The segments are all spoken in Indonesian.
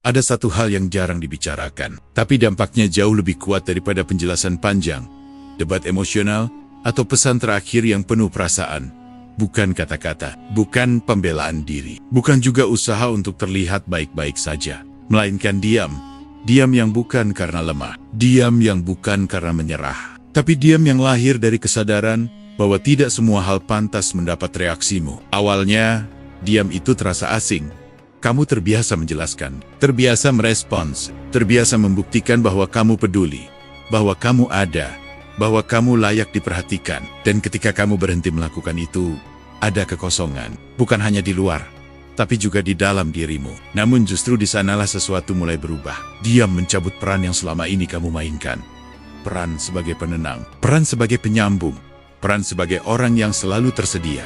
Ada satu hal yang jarang dibicarakan, tapi dampaknya jauh lebih kuat daripada penjelasan panjang, debat emosional, atau pesan terakhir yang penuh perasaan. Bukan kata-kata, bukan pembelaan diri, bukan juga usaha untuk terlihat baik-baik saja, melainkan diam. Diam yang bukan karena lemah, diam yang bukan karena menyerah, tapi diam yang lahir dari kesadaran bahwa tidak semua hal pantas mendapat reaksimu. Awalnya, diam itu terasa asing. Kamu terbiasa menjelaskan, terbiasa merespons, terbiasa membuktikan bahwa kamu peduli, bahwa kamu ada, bahwa kamu layak diperhatikan. Dan ketika kamu berhenti melakukan itu, ada kekosongan, bukan hanya di luar, tapi juga di dalam dirimu. Namun justru di sanalah sesuatu mulai berubah. Diam mencabut peran yang selama ini kamu mainkan. Peran sebagai penenang, peran sebagai penyambung, peran sebagai orang yang selalu tersedia.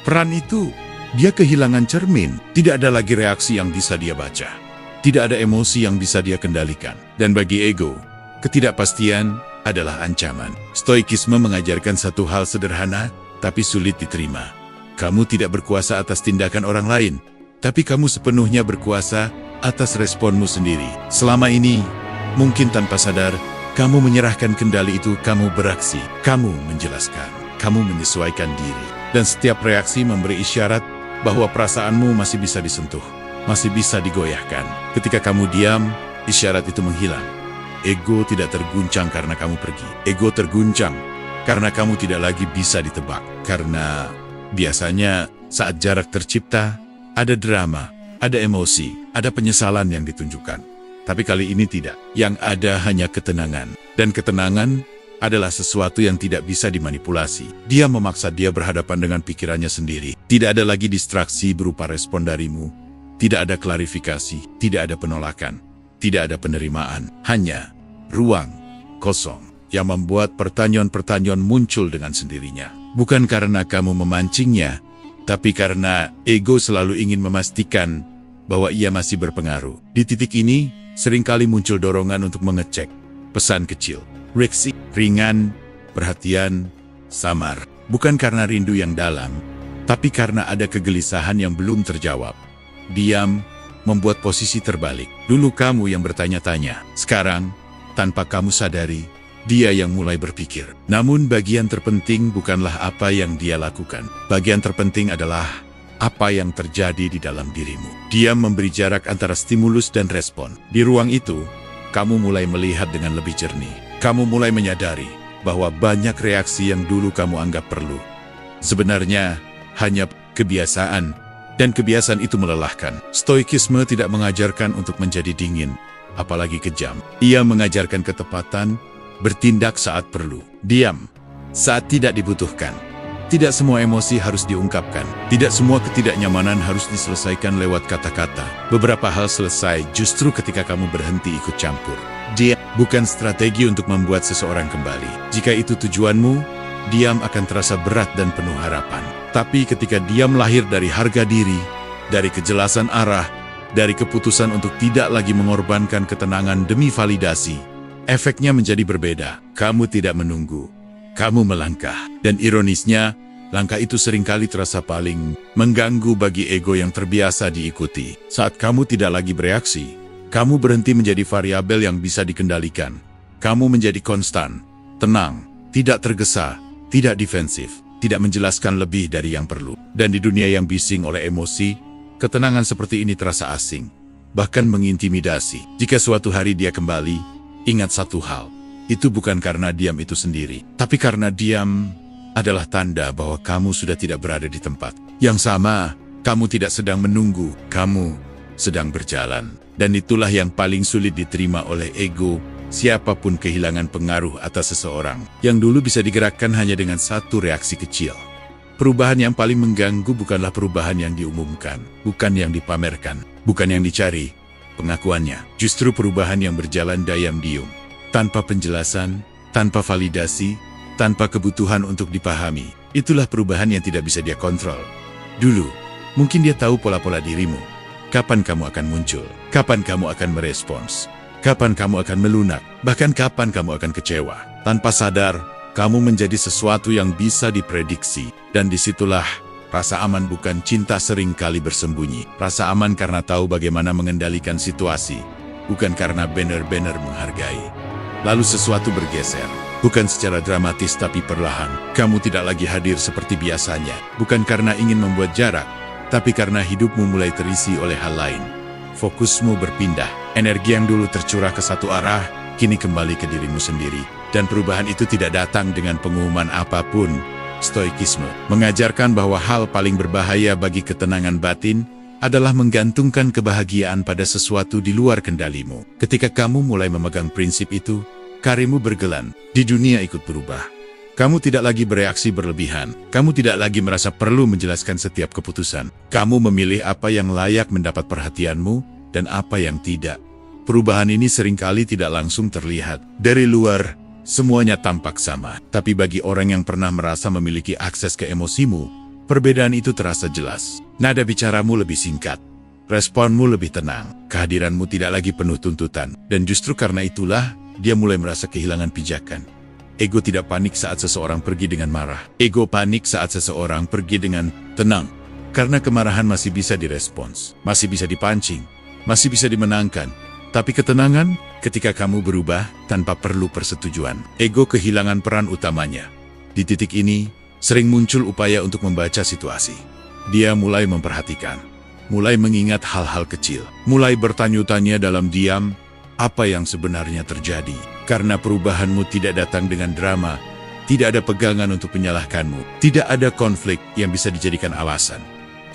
Peran itu, dia kehilangan cermin. Tidak ada lagi reaksi yang bisa dia baca. Tidak ada emosi yang bisa dia kendalikan. Dan bagi ego, ketidakpastian adalah ancaman. Stoikisme mengajarkan satu hal sederhana, tapi sulit diterima. Kamu tidak berkuasa atas tindakan orang lain, tapi kamu sepenuhnya berkuasa atas responmu sendiri. Selama ini, mungkin tanpa sadar, kamu menyerahkan kendali itu, kamu beraksi, kamu menjelaskan, kamu menyesuaikan diri. Dan setiap reaksi memberi isyarat bahwa perasaanmu masih bisa disentuh, masih bisa digoyahkan. Ketika kamu diam, isyarat itu menghilang. Ego tidak terguncang karena kamu pergi. Ego terguncang karena kamu tidak lagi bisa ditebak. Karena biasanya saat jarak tercipta, ada drama, ada emosi, ada penyesalan yang ditunjukkan. Tapi kali ini tidak. Yang ada hanya ketenangan. Dan ketenangan adalah sesuatu yang tidak bisa dimanipulasi. Dia memaksa dia berhadapan dengan pikirannya sendiri. Tidak ada lagi distraksi berupa respon darimu. Tidak ada klarifikasi, tidak ada penolakan, tidak ada penerimaan. Hanya ruang kosong yang membuat pertanyaan-pertanyaan muncul dengan sendirinya. Bukan karena kamu memancingnya, tapi karena ego selalu ingin memastikan bahwa ia masih berpengaruh. Di titik ini, seringkali muncul dorongan untuk mengecek pesan kecil. Reaksi ringan, perhatian, samar. Bukan karena rindu yang dalam, tapi karena ada kegelisahan yang belum terjawab. Diam membuat posisi terbalik. Dulu kamu yang bertanya-tanya. Sekarang, tanpa kamu sadari, dia yang mulai berpikir. Namun bagian terpenting bukanlah apa yang dia lakukan. Bagian terpenting adalah apa yang terjadi di dalam dirimu. Diam memberi jarak antara stimulus dan respon. Di ruang itu, kamu mulai melihat dengan lebih jernih. Kamu mulai menyadari bahwa banyak reaksi yang dulu kamu anggap perlu sebenarnya hanya kebiasaan, dan kebiasaan itu melelahkan. Stoikisme tidak mengajarkan untuk menjadi dingin, apalagi kejam. Ia mengajarkan ketepatan, bertindak saat perlu, diam saat tidak dibutuhkan. Tidak semua emosi harus diungkapkan. Tidak semua ketidaknyamanan harus diselesaikan lewat kata-kata. Beberapa hal selesai justru ketika kamu berhenti ikut campur. Diam bukan strategi untuk membuat seseorang kembali. Jika itu tujuanmu, diam akan terasa berat dan penuh harapan. Tapi ketika diam lahir dari harga diri, dari kejelasan arah, dari keputusan untuk tidak lagi mengorbankan ketenangan demi validasi, efeknya menjadi berbeda. Kamu tidak menunggu, kamu melangkah. Dan ironisnya, langkah itu seringkali terasa paling mengganggu bagi ego yang terbiasa diikuti. Saat kamu tidak lagi bereaksi, kamu berhenti menjadi variabel yang bisa dikendalikan. Kamu menjadi konstan, tenang, tidak tergesa, tidak defensif, tidak menjelaskan lebih dari yang perlu. Dan di dunia yang bising oleh emosi, ketenangan seperti ini terasa asing, bahkan mengintimidasi. Jika suatu hari dia kembali, ingat satu hal. Itu bukan karena diam itu sendiri, tapi karena diam adalah tanda bahwa kamu sudah tidak berada di tempat yang sama. Kamu tidak sedang menunggu, kamu sedang berjalan. Dan itulah yang paling sulit diterima oleh ego. Siapapun kehilangan pengaruh atas seseorang yang dulu bisa digerakkan hanya dengan satu reaksi kecil. Perubahan yang paling mengganggu bukanlah perubahan yang diumumkan, bukan yang dipamerkan, bukan yang dicari pengakuannya. Justru perubahan yang berjalan diam-diam, tanpa penjelasan, tanpa validasi, tanpa kebutuhan untuk dipahami. Itulah perubahan yang tidak bisa dia kontrol. Dulu, mungkin dia tahu pola-pola dirimu. Kapan kamu akan muncul? Kapan kamu akan merespons? Kapan kamu akan melunak? Bahkan kapan kamu akan kecewa? Tanpa sadar, kamu menjadi sesuatu yang bisa diprediksi. Dan disitulah Rasa aman bukan cinta sering kali bersembunyi. Rasa aman karena tahu bagaimana mengendalikan situasi, bukan karena benar-benar menghargai. Lalu sesuatu bergeser. Bukan secara dramatis tapi perlahan. Kamu tidak lagi hadir seperti biasanya. Bukan karena ingin membuat jarak, tapi karena hidupmu mulai terisi oleh hal lain. Fokusmu berpindah. Energi yang dulu tercurah ke satu arah, kini kembali ke dirimu sendiri. Dan perubahan itu tidak datang dengan pengumuman apapun. Stoikisme mengajarkan bahwa hal paling berbahaya bagi ketenangan batin adalah menggantungkan kebahagiaan pada sesuatu di luar kendalimu. Ketika kamu mulai memegang prinsip itu, karirmu bergelan, di dunia ikut berubah. Kamu tidak lagi bereaksi berlebihan. Kamu tidak lagi merasa perlu menjelaskan setiap keputusan. Kamu memilih apa yang layak mendapat perhatianmu dan apa yang tidak. Perubahan ini seringkali tidak langsung terlihat. Dari luar, semuanya tampak sama. Tapi bagi orang yang pernah merasa memiliki akses ke emosimu, perbedaan itu terasa jelas. Nada bicaramu lebih singkat. Responmu lebih tenang. Kehadiranmu tidak lagi penuh tuntutan. Dan justru karena itulah, dia mulai merasa kehilangan pijakan. Ego tidak panik saat seseorang pergi dengan marah. Ego panik saat seseorang pergi dengan tenang. Karena kemarahan masih bisa direspons, masih bisa dipancing, masih bisa dimenangkan. Tapi ketenangan, ketika kamu berubah tanpa perlu persetujuan, ego kehilangan peran utamanya. Di titik ini, sering muncul upaya untuk membaca situasi. Dia mulai memperhatikan, mulai mengingat hal-hal kecil, mulai bertanya-tanya dalam diam, apa yang sebenarnya terjadi. Karena perubahanmu tidak datang dengan drama, tidak ada pegangan untuk menyalahkanmu, tidak ada konflik yang bisa dijadikan alasan.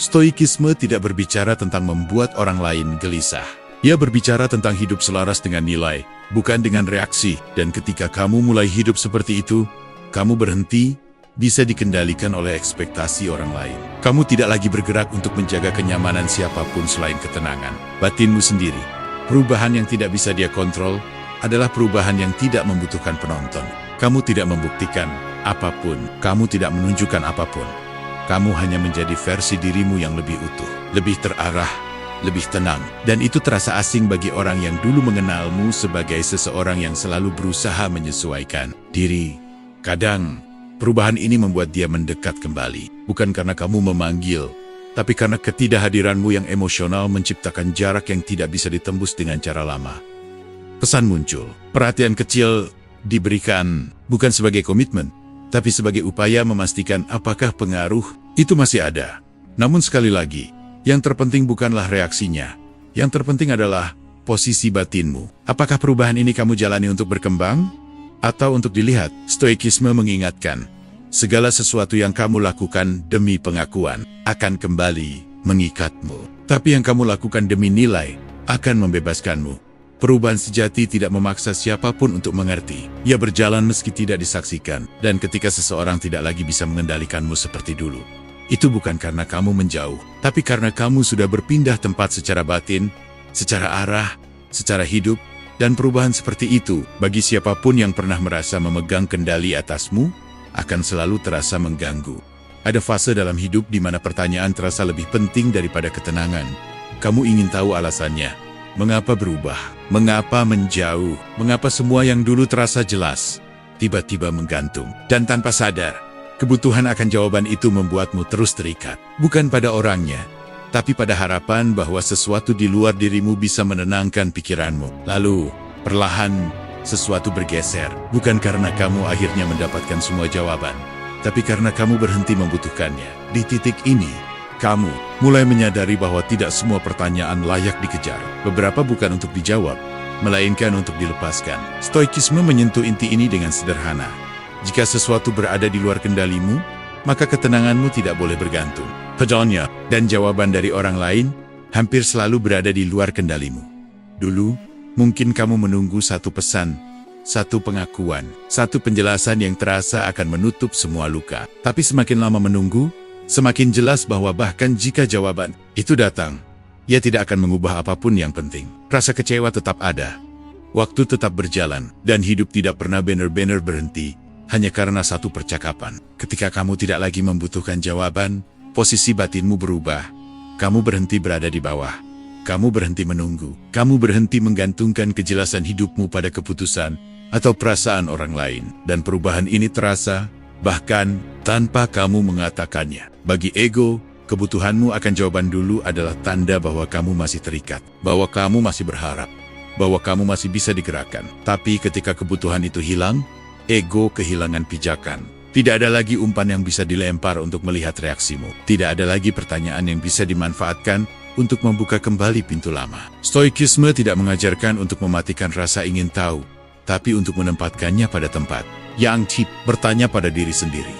Stoikisme tidak berbicara tentang membuat orang lain gelisah. Ia berbicara tentang hidup selaras dengan nilai, bukan dengan reaksi. Dan ketika kamu mulai hidup seperti itu, kamu berhenti, bisa dikendalikan oleh ekspektasi orang lain. Kamu tidak lagi bergerak untuk menjaga kenyamanan siapapun selain ketenangan batinmu sendiri. Perubahan yang tidak bisa dia kontrol adalah perubahan yang tidak membutuhkan penonton. Kamu tidak membuktikan apapun, kamu tidak menunjukkan apapun. Kamu hanya menjadi versi dirimu yang lebih utuh, lebih terarah, lebih tenang. Dan itu terasa asing bagi orang yang dulu mengenalmu sebagai seseorang yang selalu berusaha menyesuaikan diri. Kadang, perubahan ini membuat dia mendekat kembali. Bukan karena kamu memanggil, tapi karena ketidakhadiranmu yang emosional menciptakan jarak yang tidak bisa ditembus dengan cara lama. Pesan muncul. Perhatian kecil diberikan bukan sebagai komitmen, tapi sebagai upaya memastikan apakah pengaruh itu masih ada. Namun sekali lagi, yang terpenting bukanlah reaksinya. Yang terpenting adalah posisi batinmu. Apakah perubahan ini kamu jalani untuk berkembang? Atau untuk dilihat? Stoikisme mengingatkan, segala sesuatu yang kamu lakukan demi pengakuan akan kembali mengikatmu. Tapi yang kamu lakukan demi nilai akan membebaskanmu. Perubahan sejati tidak memaksa siapapun untuk mengerti. Ia berjalan meski tidak disaksikan. Dan ketika seseorang tidak lagi bisa mengendalikanmu seperti dulu, itu bukan karena kamu menjauh, tapi karena kamu sudah berpindah tempat secara batin, secara arah, secara hidup. Dan perubahan seperti itu, bagi siapapun yang pernah merasa memegang kendali atasmu, akan selalu terasa mengganggu. Ada fase dalam hidup di mana pertanyaan terasa lebih penting daripada ketenangan. Kamu ingin tahu alasannya. Mengapa berubah? Mengapa menjauh? Mengapa semua yang dulu terasa jelas tiba-tiba menggantung? Dan tanpa sadar, kebutuhan akan jawaban itu membuatmu terus terikat. Bukan pada orangnya, tapi pada harapan bahwa sesuatu di luar dirimu bisa menenangkan pikiranmu. Lalu, perlahan, sesuatu bergeser. Bukan karena kamu akhirnya mendapatkan semua jawaban, tapi karena kamu berhenti membutuhkannya. Di titik ini, kamu mulai menyadari bahwa tidak semua pertanyaan layak dikejar. Beberapa bukan untuk dijawab, melainkan untuk dilepaskan. Stoikisme menyentuh inti ini dengan sederhana. Jika sesuatu berada di luar kendalimu, maka ketenanganmu tidak boleh bergantung padanya. Dan jawaban dari orang lain hampir selalu berada di luar kendalimu. Dulu, mungkin kamu menunggu satu pesan, satu pengakuan, satu penjelasan yang terasa akan menutup semua luka. Tapi semakin lama menunggu, semakin jelas bahwa bahkan jika jawaban itu datang, ia tidak akan mengubah apapun yang penting. Rasa kecewa tetap ada, waktu tetap berjalan, dan hidup tidak pernah benar-benar berhenti, hanya karena satu percakapan. Ketika kamu tidak lagi membutuhkan jawaban, posisi batinmu berubah. Kamu berhenti berada di bawah. Kamu berhenti menunggu. Kamu berhenti menggantungkan kejelasan hidupmu pada keputusan atau perasaan orang lain. Dan perubahan ini terasa, bahkan tanpa kamu mengatakannya. Bagi ego, kebutuhanmu akan jawaban dulu adalah tanda bahwa kamu masih terikat, bahwa kamu masih berharap, bahwa kamu masih bisa digerakkan. Tapi ketika kebutuhan itu hilang, ego kehilangan pijakan. Tidak ada lagi umpan yang bisa dilempar untuk melihat reaksimu. Tidak ada lagi pertanyaan yang bisa dimanfaatkan untuk membuka kembali pintu lama. Stoikisme tidak mengajarkan untuk mematikan rasa ingin tahu, tapi untuk menempatkannya pada tempat. Yang bertanya pada diri sendiri,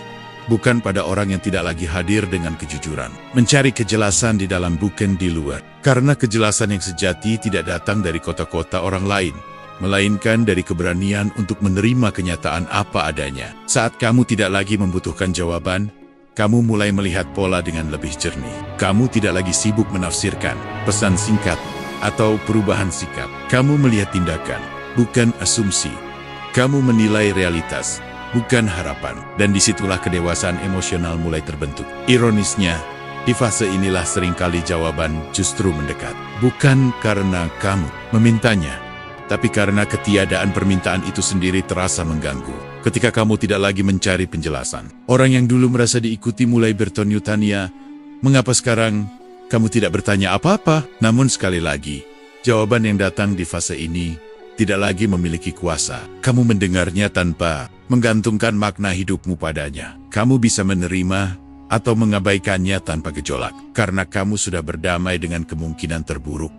bukan pada orang yang tidak lagi hadir dengan kejujuran. Mencari kejelasan di dalam, bukan di luar. Karena kejelasan yang sejati tidak datang dari kota-kota orang lain, melainkan dari keberanian untuk menerima kenyataan apa adanya. Saat kamu tidak lagi membutuhkan jawaban, kamu mulai melihat pola dengan lebih jernih. Kamu tidak lagi sibuk menafsirkan pesan singkat atau perubahan sikap. Kamu melihat tindakan, bukan asumsi. Kamu menilai realitas, bukan harapan. Dan disitulah kedewasaan emosional mulai terbentuk. Ironisnya, di fase inilah seringkali jawaban justru mendekat. Bukan karena kamu memintanya, tapi karena ketiadaan permintaan itu sendiri terasa mengganggu. Ketika kamu tidak lagi mencari penjelasan, orang yang dulu merasa diikuti mulai bertanya-tanya, mengapa sekarang kamu tidak bertanya apa-apa? Namun sekali lagi, jawaban yang datang di fase ini tidak lagi memiliki kuasa. Kamu mendengarnya tanpa menggantungkan makna hidupmu padanya. Kamu bisa menerima atau mengabaikannya tanpa gejolak, karena kamu sudah berdamai dengan kemungkinan terburuk.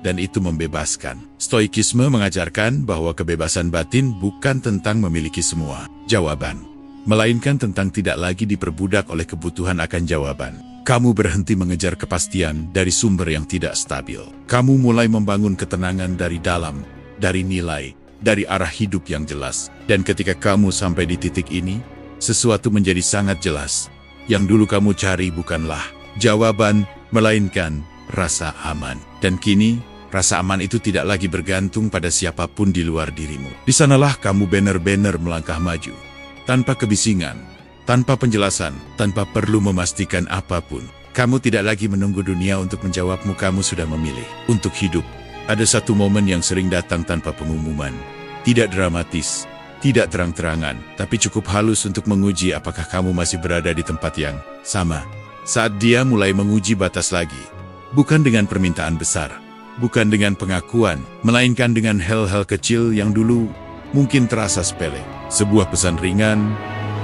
Dan itu membebaskan. Stoikisme mengajarkan bahwa kebebasan batin bukan tentang memiliki semua jawaban, melainkan tentang tidak lagi diperbudak oleh kebutuhan akan jawaban. Kamu berhenti mengejar kepastian dari sumber yang tidak stabil. Kamu mulai membangun ketenangan dari dalam, dari nilai, dari arah hidup yang jelas. Dan ketika kamu sampai di titik ini, sesuatu menjadi sangat jelas. Yang dulu kamu cari bukanlah jawaban, melainkan rasa aman. Dan kini, rasa aman itu tidak lagi bergantung pada siapapun di luar dirimu. Di sanalah kamu benar-benar melangkah maju, tanpa kebisingan, tanpa penjelasan, tanpa perlu memastikan apapun. Kamu tidak lagi menunggu dunia untuk menjawabmu, kamu sudah memilih untuk hidup. Ada satu momen yang sering datang tanpa pengumuman. Tidak dramatis, tidak terang-terangan, tapi cukup halus untuk menguji apakah kamu masih berada di tempat yang sama. Saat dia mulai menguji batas lagi, bukan dengan permintaan besar, bukan dengan pengakuan, melainkan dengan hal-hal kecil yang dulu mungkin terasa sepele. Sebuah pesan ringan,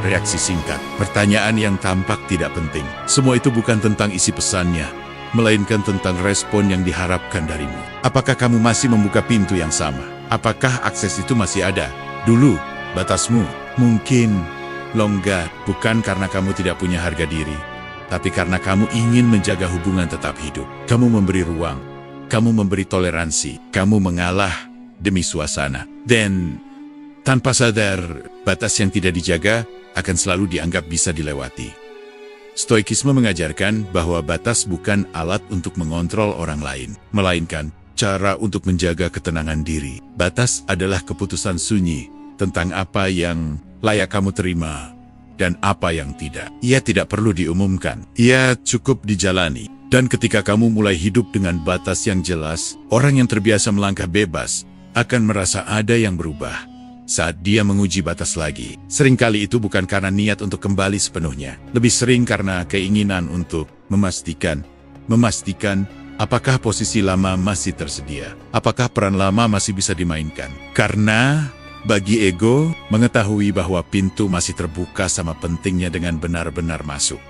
reaksi singkat, pertanyaan yang tampak tidak penting. Semua itu bukan tentang isi pesannya, melainkan tentang respon yang diharapkan darimu. Apakah kamu masih membuka pintu yang sama? Apakah akses itu masih ada? Dulu, batasmu mungkin longgar, bukan karena kamu tidak punya harga diri, tapi karena kamu ingin menjaga hubungan tetap hidup. Kamu memberi ruang, kamu memberi toleransi, kamu mengalah demi suasana. Dan tanpa sadar, batas yang tidak dijaga akan selalu dianggap bisa dilewati. Stoikisme mengajarkan bahwa batas bukan alat untuk mengontrol orang lain, melainkan cara untuk menjaga ketenangan diri. Batas adalah keputusan sunyi tentang apa yang layak kamu terima dan apa yang tidak. Ia tidak perlu diumumkan, ia cukup dijalani. Dan ketika kamu mulai hidup dengan batas yang jelas, orang yang terbiasa melangkah bebas akan merasa ada yang berubah. Saat dia menguji batas lagi, seringkali itu bukan karena niat untuk kembali sepenuhnya. Lebih sering karena keinginan untuk memastikan apakah posisi lama masih tersedia, apakah peran lama masih bisa dimainkan. Karena bagi ego, mengetahui bahwa pintu masih terbuka sama pentingnya dengan benar-benar masuk.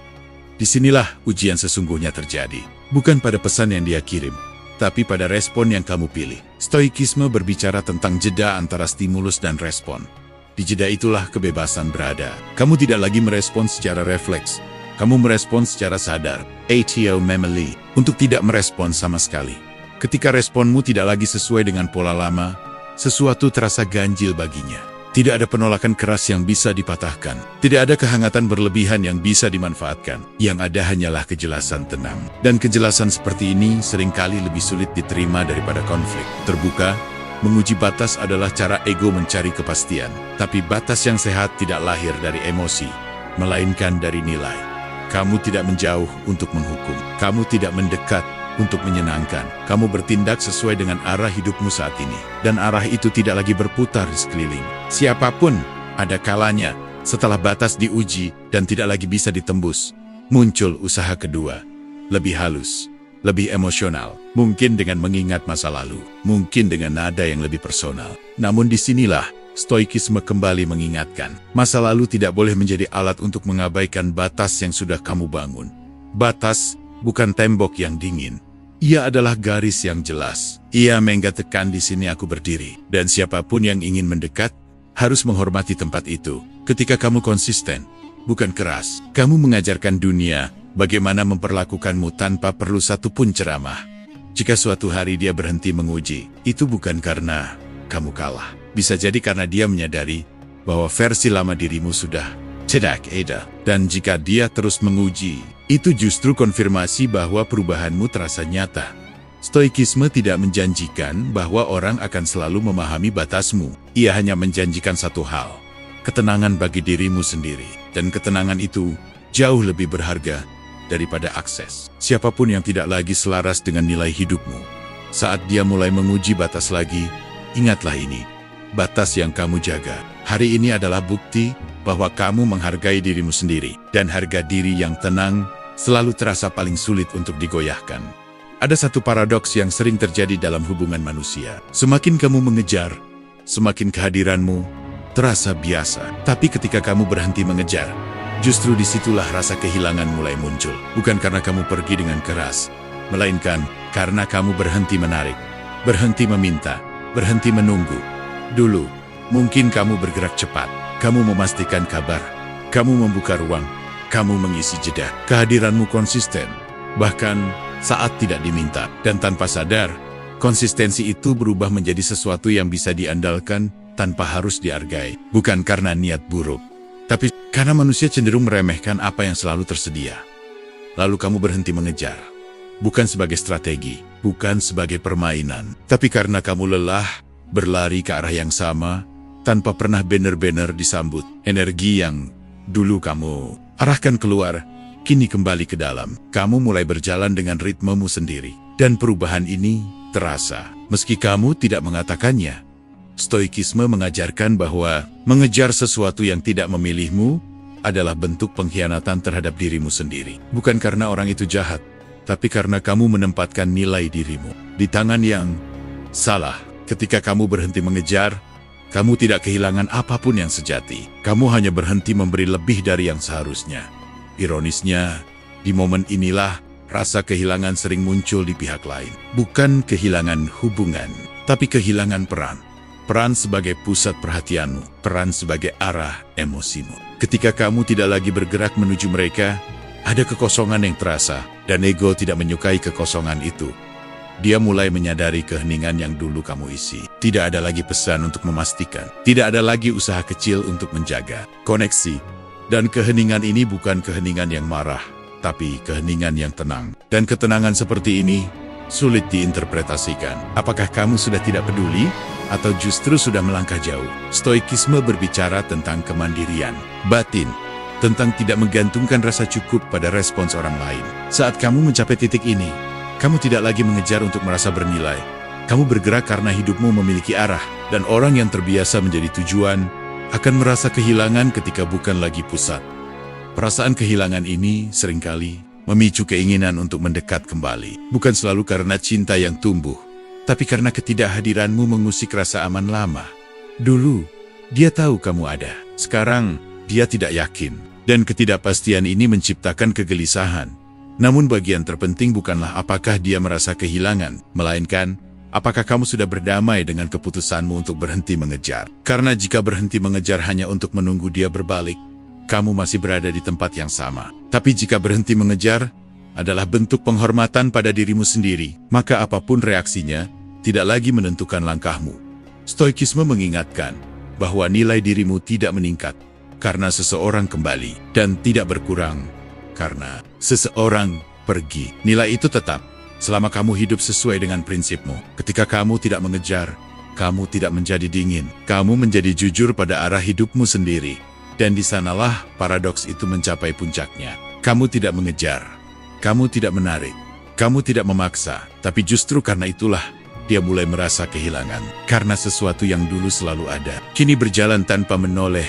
Disinilah ujian sesungguhnya terjadi, bukan pada pesan yang dia kirim, tapi pada respon yang kamu pilih. Stoikisme berbicara tentang jeda antara stimulus dan respon. Di jeda itulah kebebasan berada. Kamu tidak lagi merespon secara refleks. Kamu merespon secara sadar. ATO memory. Untuk tidak merespon sama sekali. Ketika responmu tidak lagi sesuai dengan pola lama, sesuatu terasa ganjil baginya. Tidak ada penolakan keras yang bisa dipatahkan. Tidak ada kehangatan berlebihan yang bisa dimanfaatkan. Yang ada hanyalah kejelasan tenang. Dan kejelasan seperti ini seringkali lebih sulit diterima daripada konflik. Terbuka, menguji batas adalah cara ego mencari kepastian. Tapi batas yang sehat tidak lahir dari emosi, melainkan dari nilai. Kamu tidak menjauh untuk menghukum. Kamu tidak mendekat untuk menyenangkan. Kamu bertindak sesuai dengan arah hidupmu saat ini. Dan arah itu tidak lagi berputar di sekeliling. Siapapun, ada kalanya, setelah batas diuji dan tidak lagi bisa ditembus, Muncul usaha kedua, lebih halus, lebih emosional, mungkin dengan mengingat masa lalu, mungkin dengan nada yang lebih personal. Namun disinilah stoikisme kembali mengingatkan, masa lalu tidak boleh menjadi alat untuk mengabaikan batas yang sudah kamu bangun. Batas bukan tembok yang dingin. Ia adalah garis yang jelas. Ia mengatakan di sini aku berdiri, dan siapapun yang ingin mendekat harus menghormati tempat itu. Ketika kamu konsisten, bukan keras, kamu mengajarkan dunia bagaimana memperlakukanmu tanpa perlu satupun ceramah. Jika suatu hari dia berhenti menguji, itu bukan karena kamu kalah. Bisa jadi karena dia menyadari bahwa versi lama dirimu sudah tidak ada. Dan jika dia terus menguji, itu justru konfirmasi bahwa perubahanmu terasa nyata. Stoikisme tidak menjanjikan bahwa orang akan selalu memahami batasmu. Ia hanya menjanjikan satu hal, ketenangan bagi dirimu sendiri. Dan ketenangan itu jauh lebih berharga daripada akses. Siapapun yang tidak lagi selaras dengan nilai hidupmu, saat dia mulai menguji batas lagi, ingatlah ini, batas yang kamu jaga hari ini adalah bukti bahwa kamu menghargai dirimu sendiri. Dan harga diri yang tenang selalu terasa paling sulit untuk digoyahkan. Ada satu paradoks yang sering terjadi dalam hubungan manusia. Semakin kamu mengejar, semakin kehadiranmu terasa biasa. Tapi ketika kamu berhenti mengejar, justru disitulah rasa kehilangan mulai muncul. Bukan karena kamu pergi dengan keras, melainkan karena kamu berhenti menarik, berhenti meminta, berhenti menunggu. Dulu, mungkin kamu bergerak cepat, kamu memastikan kabar, kamu membuka ruang, kamu mengisi jeda. Kehadiranmu konsisten, bahkan saat tidak diminta. Dan tanpa sadar, konsistensi itu berubah menjadi sesuatu yang bisa diandalkan tanpa harus dihargai. Bukan karena niat buruk, tapi karena manusia cenderung meremehkan apa yang selalu tersedia. Lalu kamu berhenti mengejar. Bukan sebagai strategi, bukan sebagai permainan, tapi karena kamu lelah berlari ke arah yang sama, tanpa pernah benar-benar disambut. Energi yang dulu kamu arahkan keluar, kini kembali ke dalam. Kamu mulai berjalan dengan ritmemu sendiri. Dan perubahan ini terasa, meski kamu tidak mengatakannya. Stoikisme mengajarkan bahwa mengejar sesuatu yang tidak memilihmu adalah bentuk pengkhianatan terhadap dirimu sendiri. Bukan karena orang itu jahat, tapi karena kamu menempatkan nilai dirimu di tangan yang salah. Ketika kamu berhenti mengejar, kamu tidak kehilangan apapun yang sejati. Kamu hanya berhenti memberi lebih dari yang seharusnya. Ironisnya, di momen inilah rasa kehilangan sering muncul di pihak lain. Bukan kehilangan hubungan, tapi kehilangan peran. Peran sebagai pusat perhatianmu, peran sebagai arah emosimu. Ketika kamu tidak lagi bergerak menuju mereka, ada kekosongan yang terasa, dan ego tidak menyukai kekosongan itu. Dia mulai menyadari keheningan yang dulu kamu isi. Tidak ada lagi pesan untuk memastikan. Tidak ada lagi usaha kecil untuk menjaga koneksi. Dan keheningan ini bukan keheningan yang marah, tapi keheningan yang tenang. Dan ketenangan seperti ini sulit diinterpretasikan. Apakah kamu sudah tidak peduli, atau justru sudah melangkah jauh? Stoikisme berbicara tentang kemandirian batin, tentang tidak menggantungkan rasa cukup pada respons orang lain. Saat kamu mencapai titik ini, kamu tidak lagi mengejar untuk merasa bernilai. Kamu bergerak karena hidupmu memiliki arah, dan orang yang terbiasa menjadi tujuan akan merasa kehilangan ketika bukan lagi pusat. Perasaan kehilangan ini seringkali memicu keinginan untuk mendekat kembali. Bukan selalu karena cinta yang tumbuh, tapi karena ketidakhadiranmu mengusik rasa aman lama. Dulu, dia tahu kamu ada. Sekarang, dia tidak yakin. Dan ketidakpastian ini menciptakan kegelisahan. Namun bagian terpenting bukanlah apakah dia merasa kehilangan, melainkan apakah kamu sudah berdamai dengan keputusanmu untuk berhenti mengejar. Karena jika berhenti mengejar hanya untuk menunggu dia berbalik, kamu masih berada di tempat yang sama. Tapi jika berhenti mengejar adalah bentuk penghormatan pada dirimu sendiri, maka apapun reaksinya tidak lagi menentukan langkahmu. Stoikisme mengingatkan bahwa nilai dirimu tidak meningkat karena seseorang kembali, dan tidak berkurang karena seseorang pergi. Nilai itu tetap selama kamu hidup sesuai dengan prinsipmu. Ketika kamu tidak mengejar, kamu tidak menjadi dingin. Kamu menjadi jujur pada arah hidupmu sendiri. Dan di sanalah paradoks itu mencapai puncaknya. Kamu tidak mengejar, kamu tidak menarik, kamu tidak memaksa. Tapi justru karena itulah dia mulai merasa kehilangan. Karena sesuatu yang dulu selalu ada, kini berjalan tanpa menoleh.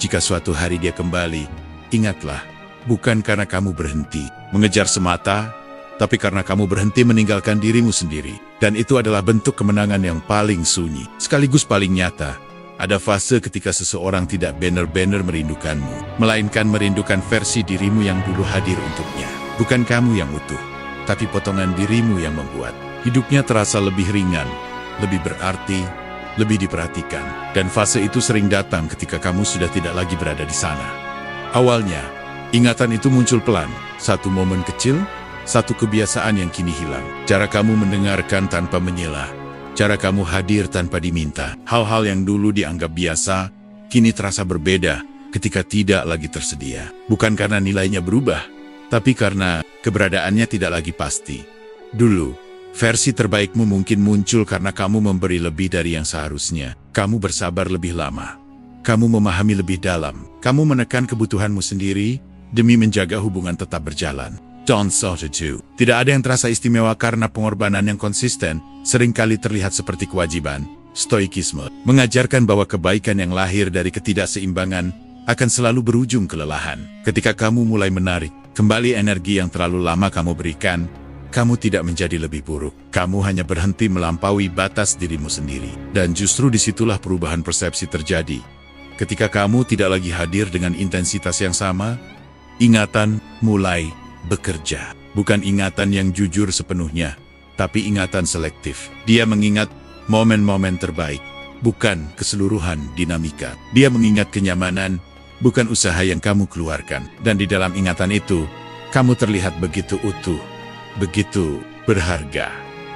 Jika suatu hari dia kembali, ingatlah, bukan karena kamu berhenti mengejar semata, tapi karena kamu berhenti meninggalkan dirimu sendiri. Dan itu adalah bentuk kemenangan yang paling sunyi, sekaligus paling nyata. Ada fase ketika seseorang tidak benar-benar merindukanmu, melainkan merindukan versi dirimu yang dulu hadir untuknya. Bukan kamu yang utuh, tapi potongan dirimu yang membuat hidupnya terasa lebih ringan, lebih berarti, lebih diperhatikan. Dan fase itu sering datang ketika kamu sudah tidak lagi berada di sana. Awalnya, ingatan itu muncul pelan, satu momen kecil, satu kebiasaan yang kini hilang. Cara kamu mendengarkan tanpa menyela, cara kamu hadir tanpa diminta. Hal-hal yang dulu dianggap biasa, kini terasa berbeda ketika tidak lagi tersedia. Bukan karena nilainya berubah, tapi karena keberadaannya tidak lagi pasti. Dulu, versi terbaikmu mungkin muncul karena kamu memberi lebih dari yang seharusnya. Kamu bersabar lebih lama. Kamu memahami lebih dalam. Kamu menekan kebutuhanmu sendiri demi menjaga hubungan tetap berjalan. Don't solitude. Tidak ada yang terasa istimewa karena pengorbanan yang konsisten seringkali terlihat seperti kewajiban. Stoikisme mengajarkan bahwa kebaikan yang lahir dari ketidakseimbangan akan selalu berujung kelelahan. Ketika kamu mulai menarik kembali energi yang terlalu lama kamu berikan, kamu tidak menjadi lebih buruk. Kamu hanya berhenti melampaui batas dirimu sendiri. Dan justru disitulah perubahan persepsi terjadi. Ketika kamu tidak lagi hadir dengan intensitas yang sama, ingatan mulai bekerja. Bukan ingatan yang jujur sepenuhnya, tapi ingatan selektif. Dia mengingat momen-momen terbaik, bukan keseluruhan dinamika. Dia mengingat kenyamanan, bukan usaha yang kamu keluarkan. Dan di dalam ingatan itu, kamu terlihat begitu utuh, begitu berharga.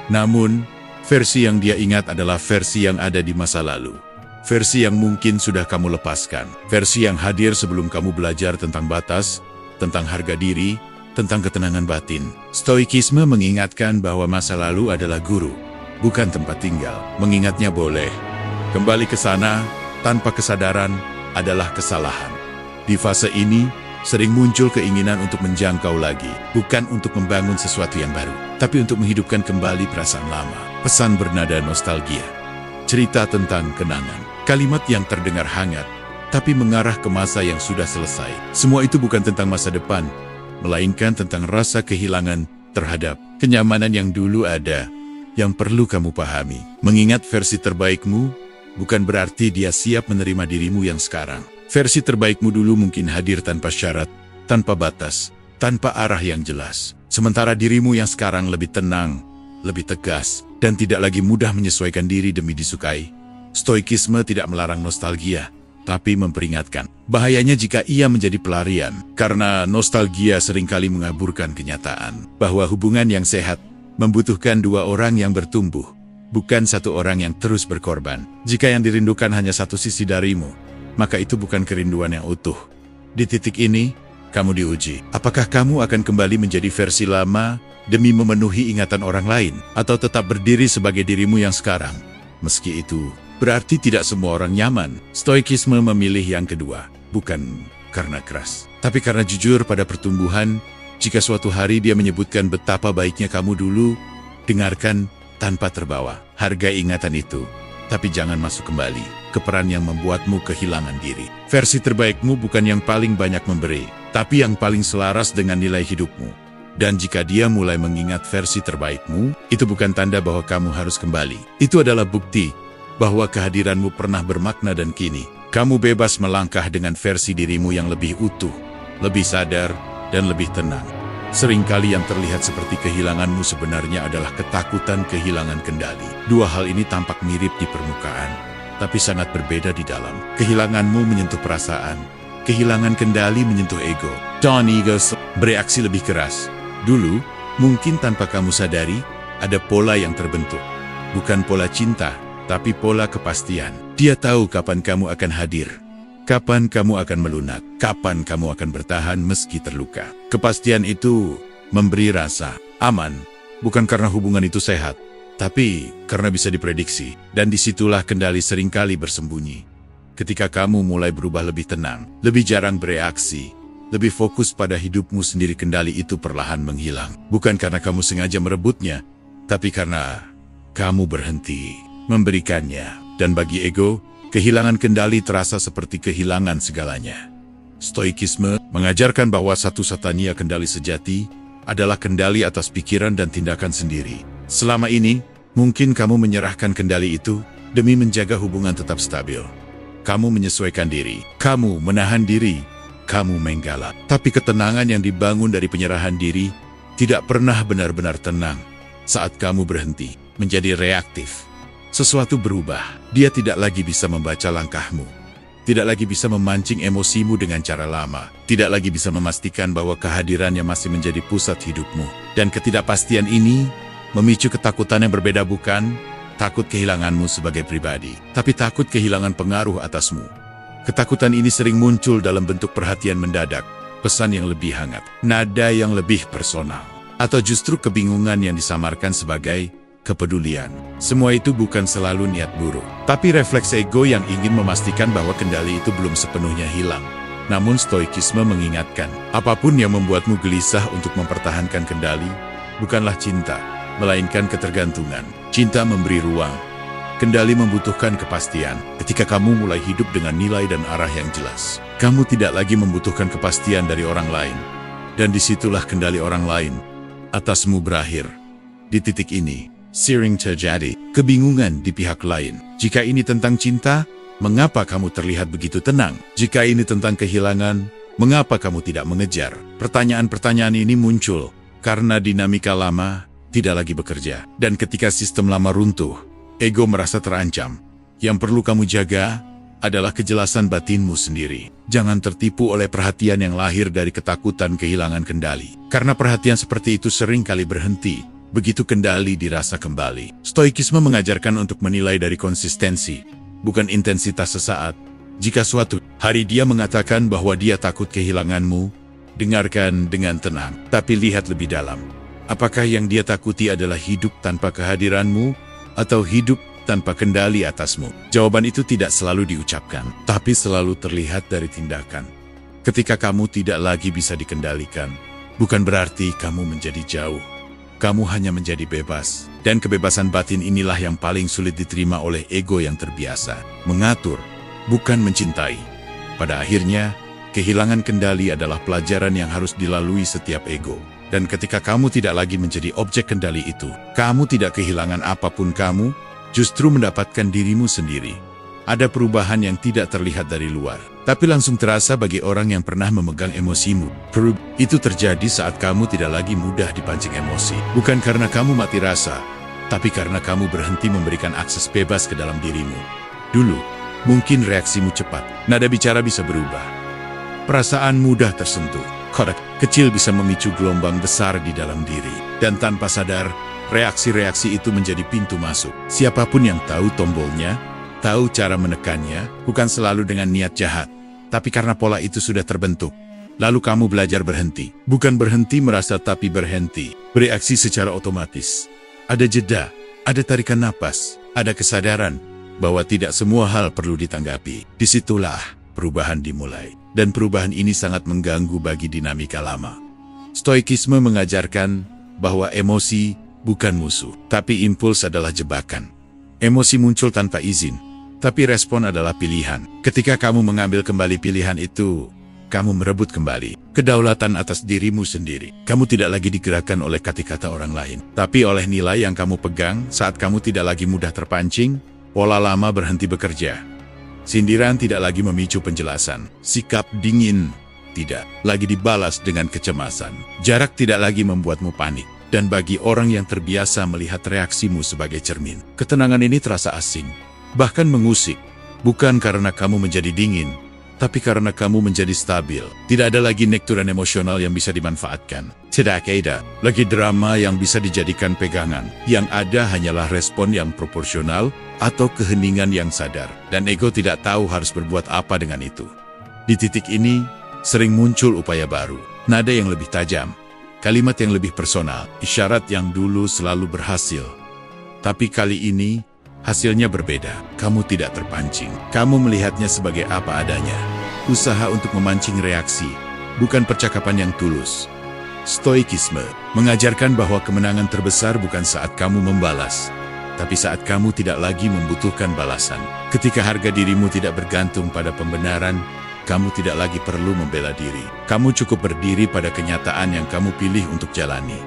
Namun, versi yang dia ingat adalah versi yang ada di masa lalu. Versi yang mungkin sudah kamu lepaskan. Versi yang hadir sebelum kamu belajar tentang batas, tentang harga diri, tentang ketenangan batin. Stoikisme mengingatkan bahwa masa lalu adalah guru, bukan tempat tinggal. Mengingatnya boleh. Kembali ke sana, tanpa kesadaran, adalah kesalahan. Di fase ini, sering muncul keinginan untuk menjangkau lagi. Bukan untuk membangun sesuatu yang baru, tapi untuk menghidupkan kembali perasaan lama. Pesan bernada nostalgia. Cerita tentang kenangan. Kalimat yang terdengar hangat, tapi mengarah ke masa yang sudah selesai. Semua itu bukan tentang masa depan, melainkan tentang rasa kehilangan terhadap kenyamanan yang dulu ada, yang perlu kamu pahami. Mengingat versi terbaikmu, bukan berarti dia siap menerima dirimu yang sekarang. Versi terbaikmu dulu mungkin hadir tanpa syarat, tanpa batas, tanpa arah yang jelas. Sementara dirimu yang sekarang lebih tenang, lebih tegas, dan tidak lagi mudah menyesuaikan diri demi disukai. Stoikisme tidak melarang nostalgia, tapi memperingatkan bahayanya jika ia menjadi pelarian, karena nostalgia seringkali mengaburkan kenyataan bahwa hubungan yang sehat membutuhkan dua orang yang bertumbuh, bukan satu orang yang terus berkorban. Jika yang dirindukan hanya satu sisi darimu, maka itu bukan kerinduan yang utuh. Di titik ini, kamu diuji. Apakah kamu akan kembali menjadi versi lama demi memenuhi ingatan orang lain, atau tetap berdiri sebagai dirimu yang sekarang? Meski itu berarti tidak semua orang nyaman. Stoikisme memilih yang kedua, bukan karena keras, tapi karena jujur pada pertumbuhan. Jika suatu hari dia menyebutkan betapa baiknya kamu dulu, dengarkan tanpa terbawa. Hargai ingatan itu, tapi jangan masuk kembali ke peran yang membuatmu kehilangan diri. Versi terbaikmu bukan yang paling banyak memberi, tapi yang paling selaras dengan nilai hidupmu. Dan jika dia mulai mengingat versi terbaikmu, itu bukan tanda bahwa kamu harus kembali. Itu adalah bukti bahwa kehadiranmu pernah bermakna dan kini kamu bebas melangkah dengan versi dirimu yang lebih utuh, lebih sadar, dan lebih tenang. Seringkali yang terlihat seperti kehilanganmu sebenarnya adalah ketakutan kehilangan kendali. Dua hal ini tampak mirip di permukaan, tapi sangat berbeda di dalam. Kehilanganmu menyentuh perasaan, kehilangan kendali menyentuh ego. Don ego bereaksi lebih keras. Dulu, mungkin tanpa kamu sadari, ada pola yang terbentuk. Bukan pola cinta, tapi pola kepastian. Dia tahu kapan kamu akan hadir, kapan kamu akan melunak, kapan kamu akan bertahan meski terluka. Kepastian itu memberi rasa aman, bukan karena hubungan itu sehat, tapi karena bisa diprediksi. Dan disitulah kendali seringkali bersembunyi. Ketika kamu mulai berubah lebih tenang, lebih jarang bereaksi, lebih fokus pada hidupmu sendiri, kendali itu perlahan menghilang. Bukan karena kamu sengaja merebutnya, tapi karena kamu berhenti memberikannya. Dan bagi ego, kehilangan kendali terasa seperti kehilangan segalanya. Stoikisme mengajarkan bahwa satu-satunya kendali sejati adalah kendali atas pikiran dan tindakan sendiri. Selama ini, mungkin kamu menyerahkan kendali itu demi menjaga hubungan tetap stabil. Kamu menyesuaikan diri, kamu menahan diri, kamu menggala. Tapi ketenangan yang dibangun dari penyerahan diri tidak pernah benar-benar tenang. Saat kamu berhenti menjadi reaktif, sesuatu berubah. Dia tidak lagi bisa membaca langkahmu, tidak lagi bisa memancing emosimu dengan cara lama, tidak lagi bisa memastikan bahwa kehadirannya masih menjadi pusat hidupmu. Dan ketidakpastian ini memicu ketakutan yang berbeda, bukan takut kehilanganmu sebagai pribadi, tapi takut kehilangan pengaruh atasmu. Ketakutan ini sering muncul dalam bentuk perhatian mendadak, pesan yang lebih hangat, nada yang lebih personal, atau justru kebingungan yang disamarkan sebagai kepedulian. Semua itu bukan selalu niat buruk, tapi refleks ego yang ingin memastikan bahwa kendali itu belum sepenuhnya hilang. Namun stoikisme mengingatkan, apapun yang membuatmu gelisah untuk mempertahankan kendali, bukanlah cinta, melainkan ketergantungan. Cinta memberi ruang, kendali membutuhkan kepastian. Ketika kamu mulai hidup dengan nilai dan arah yang jelas, kamu tidak lagi membutuhkan kepastian dari orang lain. Dan disitulah kendali orang lain atasmu berakhir. Di titik ini, sering terjadi kebingungan di pihak lain. Jika ini tentang cinta, mengapa kamu terlihat begitu tenang? Jika ini tentang kehilangan, mengapa kamu tidak mengejar? Pertanyaan-pertanyaan ini muncul karena dinamika lama tidak lagi bekerja. Dan ketika sistem lama runtuh, ego merasa terancam. Yang perlu kamu jaga adalah kejelasan batinmu sendiri. Jangan tertipu oleh perhatian yang lahir dari ketakutan kehilangan kendali. Karena perhatian seperti itu sering kali berhenti begitu kendali dirasa kembali. Stoikisme mengajarkan untuk menilai dari konsistensi, bukan intensitas sesaat. Jika suatu hari dia mengatakan bahwa dia takut kehilanganmu, dengarkan dengan tenang, tapi lihat lebih dalam. Apakah yang dia takuti adalah hidup tanpa kehadiranmu, atau hidup tanpa kendali atasmu? Jawaban itu tidak selalu diucapkan, tapi selalu terlihat dari tindakan. Ketika kamu tidak lagi bisa dikendalikan, bukan berarti kamu menjadi jauh. Kamu hanya menjadi bebas. Dan kebebasan batin inilah yang paling sulit diterima oleh ego yang terbiasa mengatur, bukan mencintai. Pada akhirnya, kehilangan kendali adalah pelajaran yang harus dilalui setiap ego. Dan ketika kamu tidak lagi menjadi objek kendali itu, kamu tidak kehilangan apapun, kamu justru mendapatkan dirimu sendiri. Ada perubahan yang tidak terlihat dari luar, tapi langsung terasa bagi orang yang pernah memegang emosimu. Itu terjadi saat kamu tidak lagi mudah dipancing emosi. Bukan karena kamu mati rasa, tapi karena kamu berhenti memberikan akses bebas ke dalam dirimu. Dulu, mungkin reaksimu cepat, nada bicara bisa berubah, perasaan mudah tersentuh. Kodak kecil bisa memicu gelombang besar di dalam diri. Dan tanpa sadar, reaksi-reaksi itu menjadi pintu masuk. Siapapun yang tahu tombolnya, tahu cara menekannya, bukan selalu dengan niat jahat, tapi karena pola itu sudah terbentuk. Lalu kamu belajar berhenti. Bukan berhenti merasa, tapi berhenti bereaksi secara otomatis. Ada jeda, ada tarikan napas, ada kesadaran bahwa tidak semua hal perlu ditanggapi. Disitulah perubahan dimulai. Dan perubahan ini sangat mengganggu bagi dinamika lama. Stoikisme mengajarkan bahwa emosi bukan musuh, tapi impuls adalah jebakan. Emosi muncul tanpa izin, tapi respon adalah pilihan. Ketika kamu mengambil kembali pilihan itu, kamu merebut kembali kedaulatan atas dirimu sendiri. Kamu tidak lagi digerakkan oleh kata-kata orang lain, tapi oleh nilai yang kamu pegang. Saat kamu tidak lagi mudah terpancing, pola lama berhenti bekerja. Sindiran tidak lagi memicu penjelasan. Sikap dingin tidak lagi dibalas dengan kecemasan. Jarak tidak lagi membuatmu panik. Dan bagi orang yang terbiasa melihat reaksimu sebagai cermin, ketenangan ini terasa asing, bahkan mengusik. Bukan karena kamu menjadi dingin, tapi karena kamu menjadi stabil. Tidak ada lagi nekturan emosional yang bisa dimanfaatkan. Tidak ada lagi drama yang bisa dijadikan pegangan. Yang ada hanyalah respon yang proporsional atau keheningan yang sadar. Dan ego tidak tahu harus berbuat apa dengan itu. Di titik ini, sering muncul upaya baru. Nada yang lebih tajam, kalimat yang lebih personal, isyarat yang dulu selalu berhasil. Tapi kali ini, hasilnya berbeda. Kamu tidak terpancing. Kamu melihatnya sebagai apa adanya. Usaha untuk memancing reaksi, bukan percakapan yang tulus. Stoikisme mengajarkan bahwa kemenangan terbesar bukan saat kamu membalas, tapi saat kamu tidak lagi membutuhkan balasan. Ketika harga dirimu tidak bergantung pada pembenaran, kamu tidak lagi perlu membela diri. Kamu cukup berdiri pada kenyataan yang kamu pilih untuk jalani.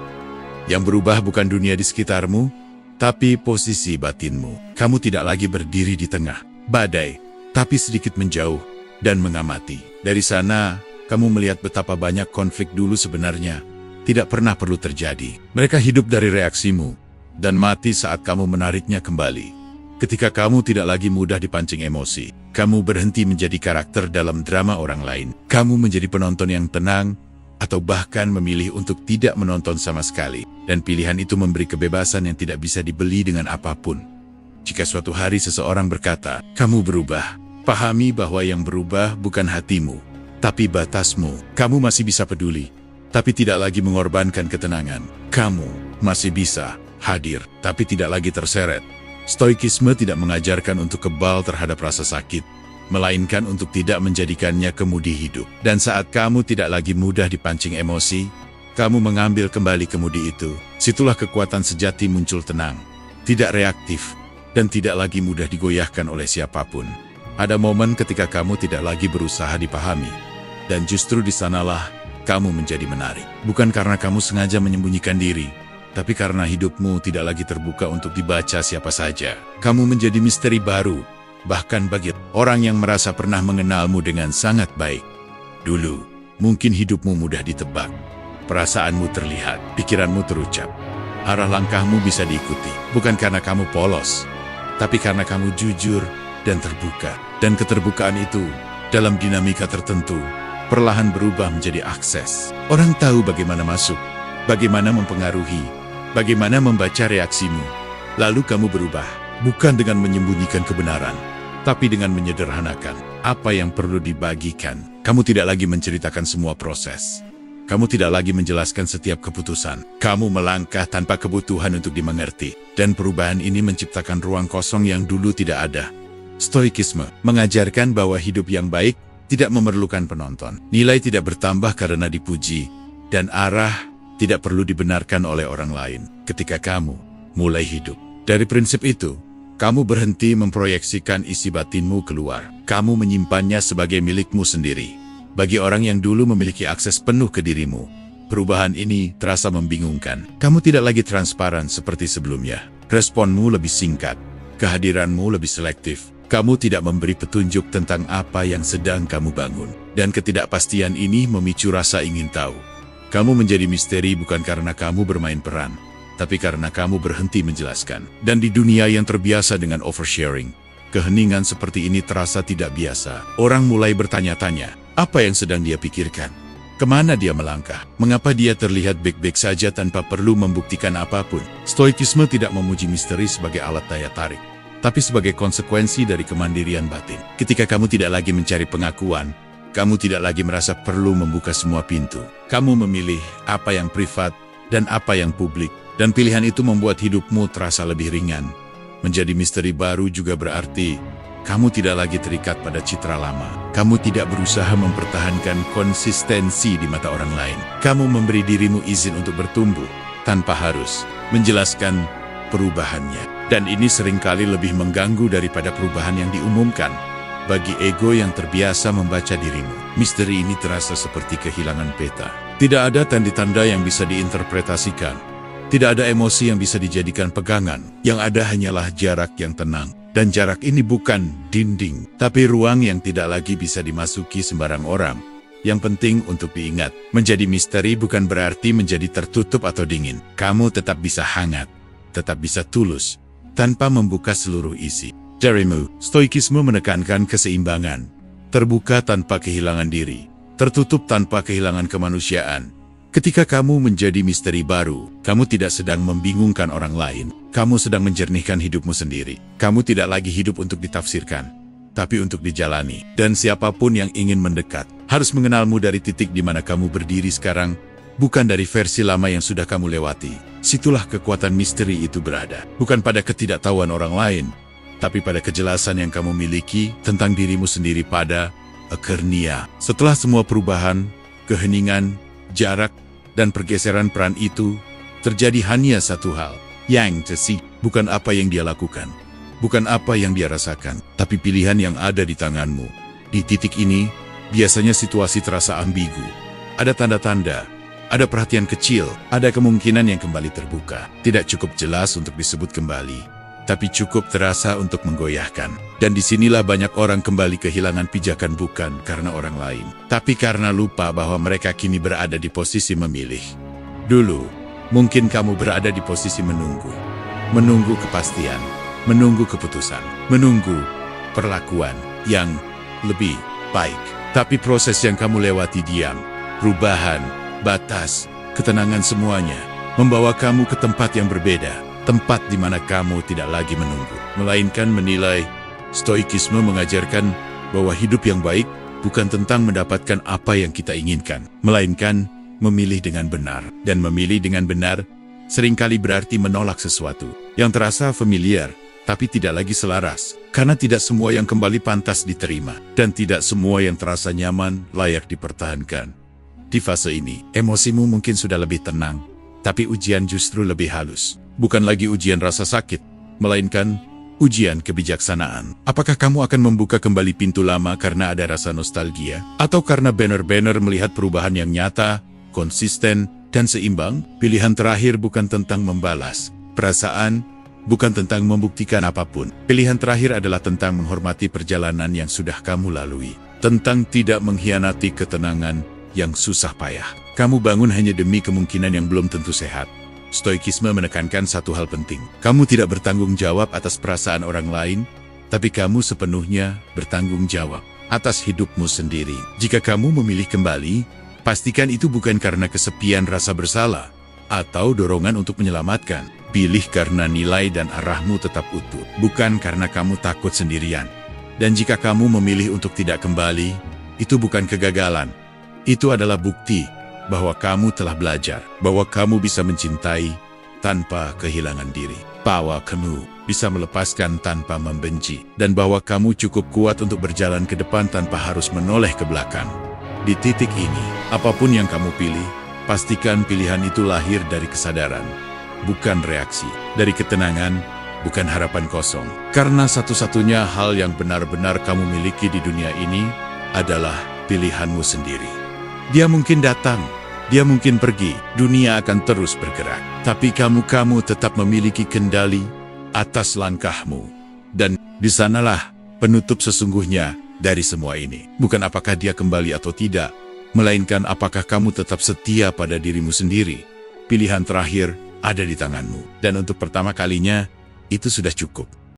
Yang berubah bukan dunia di sekitarmu, tapi posisi batinmu. Kamu tidak lagi berdiri di tengah badai, tapi sedikit menjauh dan mengamati. Dari sana, kamu melihat betapa banyak konflik dulu sebenarnya tidak pernah perlu terjadi. Mereka hidup dari reaksimu dan mati saat kamu menariknya kembali. Ketika kamu tidak lagi mudah dipancing emosi, kamu berhenti menjadi karakter dalam drama orang lain. Kamu menjadi penonton yang tenang, atau bahkan memilih untuk tidak menonton sama sekali. Dan pilihan itu memberi kebebasan yang tidak bisa dibeli dengan apapun. Jika suatu hari seseorang berkata, kamu berubah, pahami bahwa yang berubah bukan hatimu, tapi batasmu. Kamu masih bisa peduli, tapi tidak lagi mengorbankan ketenangan. Kamu masih bisa hadir, tapi tidak lagi terseret. Stoikisme tidak mengajarkan untuk kebal terhadap rasa sakit, melainkan untuk tidak menjadikannya kemudi hidup. Dan saat kamu tidak lagi mudah dipancing emosi, kamu mengambil kembali kemudi itu. Situlah kekuatan sejati muncul tenang, tidak reaktif, dan tidak lagi mudah digoyahkan oleh siapapun. Ada momen ketika kamu tidak lagi berusaha dipahami, dan justru di sanalah kamu menjadi menarik. Bukan karena kamu sengaja menyembunyikan diri, tapi karena hidupmu tidak lagi terbuka untuk dibaca siapa saja. Kamu menjadi misteri baru, bahkan bagi orang yang merasa pernah mengenalmu dengan sangat baik. Dulu, mungkin hidupmu mudah ditebak, perasaanmu terlihat, pikiranmu terucap. Arah langkahmu bisa diikuti, bukan karena kamu polos, tapi karena kamu jujur dan terbuka. Dan keterbukaan itu, dalam dinamika tertentu, perlahan berubah menjadi akses. Orang tahu bagaimana masuk, bagaimana mempengaruhi, bagaimana membaca reaksimu. Lalu kamu berubah, bukan dengan menyembunyikan kebenaran, tapi dengan menyederhanakan apa yang perlu dibagikan. Kamu tidak lagi menceritakan semua proses. Kamu tidak lagi menjelaskan setiap keputusan. Kamu melangkah tanpa kebutuhan untuk dimengerti. Dan perubahan ini menciptakan ruang kosong yang dulu tidak ada. Stoikisme mengajarkan bahwa hidup yang baik tidak memerlukan penonton. Nilai tidak bertambah karena dipuji, dan arah tidak perlu dibenarkan oleh orang lain. Ketika kamu mulai hidup dari prinsip itu, kamu berhenti memproyeksikan isi batinmu keluar. Kamu menyimpannya sebagai milikmu sendiri. Bagi orang yang dulu memiliki akses penuh ke dirimu, perubahan ini terasa membingungkan. Kamu tidak lagi transparan seperti sebelumnya. Responmu lebih singkat, kehadiranmu lebih selektif. Kamu tidak memberi petunjuk tentang apa yang sedang kamu bangun. Dan ketidakpastian ini memicu rasa ingin tahu. Kamu menjadi misteri bukan karena kamu bermain peran, tapi karena kamu berhenti menjelaskan. Dan di dunia yang terbiasa dengan oversharing, keheningan seperti ini terasa tidak biasa. Orang mulai bertanya-tanya, apa yang sedang dia pikirkan? Kemana dia melangkah? Mengapa dia terlihat baik-baik saja tanpa perlu membuktikan apapun? Stoikisme tidak memuji misteri sebagai alat daya tarik, tapi sebagai konsekuensi dari kemandirian batin. Ketika kamu tidak lagi mencari pengakuan, kamu tidak lagi merasa perlu membuka semua pintu. Kamu memilih apa yang privat dan apa yang publik. Dan pilihan itu membuat hidupmu terasa lebih ringan. Menjadi misteri baru juga berarti kamu tidak lagi terikat pada citra lama. Kamu tidak berusaha mempertahankan konsistensi di mata orang lain. Kamu memberi dirimu izin untuk bertumbuh tanpa harus menjelaskan perubahannya. Dan ini seringkali lebih mengganggu daripada perubahan yang diumumkan. Bagi ego yang terbiasa membaca dirimu, misteri ini terasa seperti kehilangan peta. Tidak ada tanda-tanda yang bisa diinterpretasikan. Tidak ada emosi yang bisa dijadikan pegangan. Yang ada hanyalah jarak yang tenang. Dan jarak ini bukan dinding, tapi ruang yang tidak lagi bisa dimasuki sembarang orang. Yang penting untuk diingat, menjadi misteri bukan berarti menjadi tertutup atau dingin. Kamu tetap bisa hangat, tetap bisa tulus, tanpa membuka seluruh isi. Darimu, stoikisme menekankan keseimbangan, terbuka tanpa kehilangan diri, tertutup tanpa kehilangan kemanusiaan. Ketika kamu menjadi misteri baru, kamu tidak sedang membingungkan orang lain, kamu sedang menjernihkan hidupmu sendiri. Kamu tidak lagi hidup untuk ditafsirkan, tapi untuk dijalani. Dan siapapun yang ingin mendekat, harus mengenalmu dari titik di mana kamu berdiri sekarang, bukan dari versi lama yang sudah kamu lewati. Situlah kekuatan misteri itu berada, bukan pada ketidaktahuan orang lain, tapi pada kejelasan yang kamu miliki tentang dirimu sendiri pada akhirnya. Setelah semua perubahan, keheningan, jarak, dan pergeseran peran itu, terjadi hanya satu hal. Yang tersisa bukan apa yang dia lakukan, bukan apa yang dia rasakan, tapi pilihan yang ada di tanganmu. Di titik ini, Biasanya situasi terasa ambigu. Ada tanda-tanda, ada perhatian kecil, ada kemungkinan yang kembali terbuka. Tidak cukup jelas untuk disebut kembali, tapi cukup terasa untuk menggoyahkan. Dan disinilah banyak orang kembali kehilangan pijakan bukan karena orang lain, tapi karena lupa bahwa mereka kini berada di posisi memilih. Dulu, mungkin kamu berada di posisi menunggu. Menunggu kepastian, menunggu keputusan, menunggu perlakuan yang lebih baik. Tapi proses yang kamu lewati diam, perubahan, batas, ketenangan semuanya, membawa kamu ke tempat yang berbeda. Tempat di mana kamu tidak lagi menunggu, melainkan menilai. Stoikisme mengajarkan bahwa hidup yang baik bukan tentang mendapatkan apa yang kita inginkan, melainkan memilih dengan benar. Dan memilih dengan benar seringkali berarti menolak sesuatu yang terasa familiar, tapi tidak lagi selaras. Karena tidak semua yang kembali pantas diterima, dan tidak semua yang terasa nyaman layak dipertahankan. Di fase ini, emosimu mungkin sudah lebih tenang, tapi ujian justru lebih halus. Bukan lagi ujian rasa sakit, melainkan ujian kebijaksanaan. Apakah kamu akan membuka kembali pintu lama karena ada rasa nostalgia? Atau karena benar-benar melihat perubahan yang nyata, konsisten, dan seimbang? Pilihan terakhir bukan tentang membalas perasaan, bukan tentang membuktikan apapun. Pilihan terakhir adalah tentang menghormati perjalanan yang sudah kamu lalui. Tentang tidak mengkhianati ketenangan yang susah payah. Kamu bangun hanya demi kemungkinan yang belum tentu sehat. Stoikisme menekankan satu hal penting. Kamu tidak bertanggung jawab atas perasaan orang lain, tapi kamu sepenuhnya bertanggung jawab atas hidupmu sendiri. Jika kamu memilih kembali, pastikan itu bukan karena kesepian rasa bersalah atau dorongan untuk menyelamatkan. Pilih karena nilai dan arahmu tetap utuh, bukan karena kamu takut sendirian. Dan jika kamu memilih untuk tidak kembali, itu bukan kegagalan. Itu adalah bukti bahwa kamu telah belajar, bahwa kamu bisa mencintai tanpa kehilangan diri, bahwa kamu bisa melepaskan tanpa membenci, dan bahwa kamu cukup kuat untuk berjalan ke depan tanpa harus menoleh ke belakang. Di titik ini, apapun yang kamu pilih, pastikan pilihan itu lahir dari kesadaran, bukan reaksi, dari ketenangan, bukan harapan kosong. Karena satu-satunya hal yang benar-benar kamu miliki di dunia ini adalah pilihanmu sendiri. Dia mungkin datang, dia mungkin pergi, dunia akan terus bergerak. Tapi kamu tetap memiliki kendali atas langkahmu. Dan di sanalah penutup sesungguhnya dari semua ini. Bukan apakah dia kembali atau tidak, melainkan apakah kamu tetap setia pada dirimu sendiri. Pilihan terakhir ada di tanganmu. Dan untuk pertama kalinya, itu sudah cukup.